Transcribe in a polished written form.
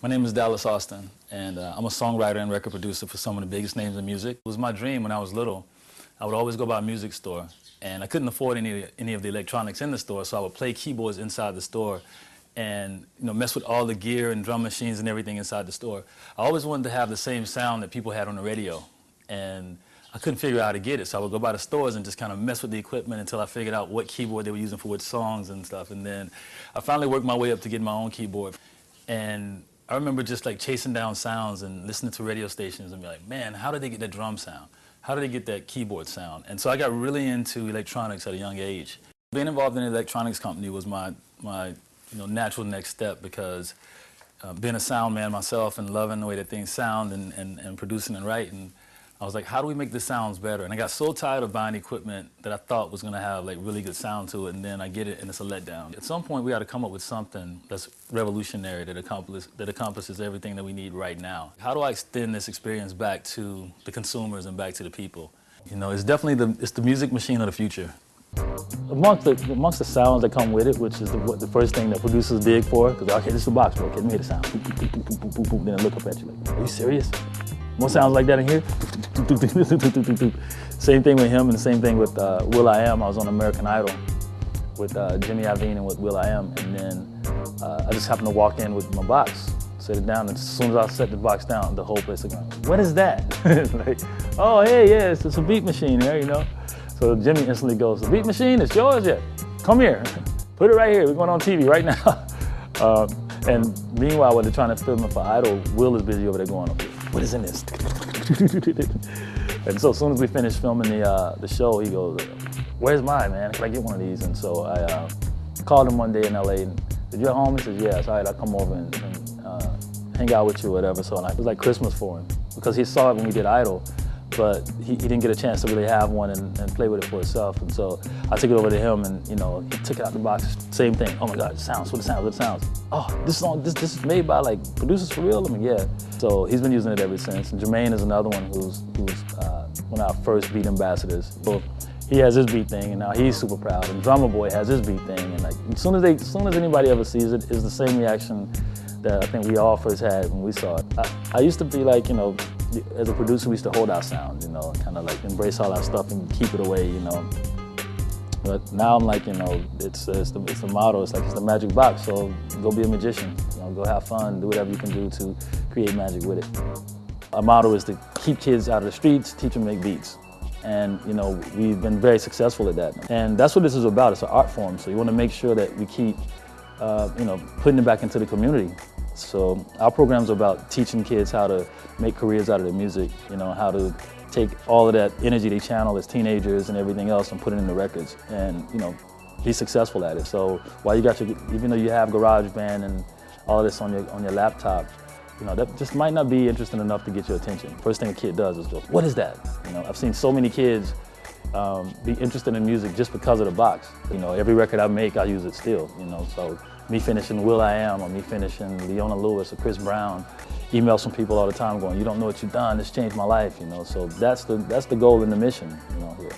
My name is Dallas Austin, and I'm a songwriter and record producer for some of the biggest names in music. It was my dream when I was little. I would always go by a music store, and I couldn't afford any of the electronics in the store, so I would play keyboards inside the store and mess with all the gear and drum machines and everything inside the store. I always wanted to have the same sound that people had on the radio, and I couldn't figure out how to get it, so I would go by the stores and just kind of mess with the equipment until I figured out what keyboard they were using for which songs and stuff. And then I finally worked my way up to get my own keyboard. And I remember just like chasing down sounds and listening to radio stations and be like, man, how did they get that drum sound? How did they get that keyboard sound? And so I got really into electronics at a young age. Being involved in an electronics company was my natural next step, because being a sound man myself and loving the way that things sound and producing and writing, I was like, how do we make the sounds better? And I got so tired of buying equipment that I thought was going to have like really good sound to it, and then I get it and it's a letdown. At some point we got to come up with something that's revolutionary, that encompasses everything that we need right now. How do I extend this experience back to the consumers and back to the people? It's definitely the music machine of the future. Amongst the sounds that come with it, which is the first thing that producers dig for, because okay, this is the box, bro, okay, let me hear the sound. Then I look up at you like, are you serious? More sounds like that in here? Same thing with him, and the same thing with will.i.am. I was on American Idol with Jimmy Iovine and with will.i.am, and then I just happened to walk in with my box, set it down, and as soon as I set the box down, the whole place was going, what is that? Like, oh, hey, yeah, it's a beat machine here, So Jimmy instantly goes, the beat machine, it's yours? Yeah, come here, put it right here, we're going on TV right now. And meanwhile, when they're trying to film it for Idol, Will is busy over there going, okay, what is in this? And so as soon as we finished filming the show, he goes, where's mine, man? Can I get one of these? And so I called him one day in LA, and said, you at home? He said, yeah, it's all right, I'll come over and hang out with you or whatever. So it was like Christmas for him, because he saw it when we did Idol, but he didn't get a chance to really have one and play with it for himself. And so I took it over to him, and he took it out the box, same thing. Oh my God, it sounds, what it sounds, what it sounds. Oh, this is made by like producers for real? I mean, yeah. So he's been using it ever since. And Jermaine is another one who's one of our first beat ambassadors. So he has his beat thing, and now he's super proud. And Drumma Boy has his beat thing, and like as soon as anybody ever sees it, it's the same reaction that I think we all first had when we saw it. I used to be like, as a producer, we used to hold our sound, kind of like embrace all our stuff and keep it away, But now I'm like, it's the motto. It's like it's the magic box. So go be a magician. Go have fun. Do whatever you can do to create magic with it. Our motto is to keep kids out of the streets, teach them to make beats. And we've been very successful at that. And that's what this is about. It's an art form. So you want to make sure that we keep, putting it back into the community. So our programs are about teaching kids how to make careers out of their music. How to take all of that energy they channel as teenagers and everything else and put it into records, and be successful at it. So while even though you have GarageBand and all of this on your laptop, that just might not be interesting enough to get your attention. First thing a kid does is go, what is that? I've seen so many kids be interested in music just because of the box. Every record I make, I use it still. So me finishing will.i.am or me finishing Leona Lewis or Chris Brown, emails from people all the time going, you don't know what you've done, this changed my life, So that's the goal and the mission, here.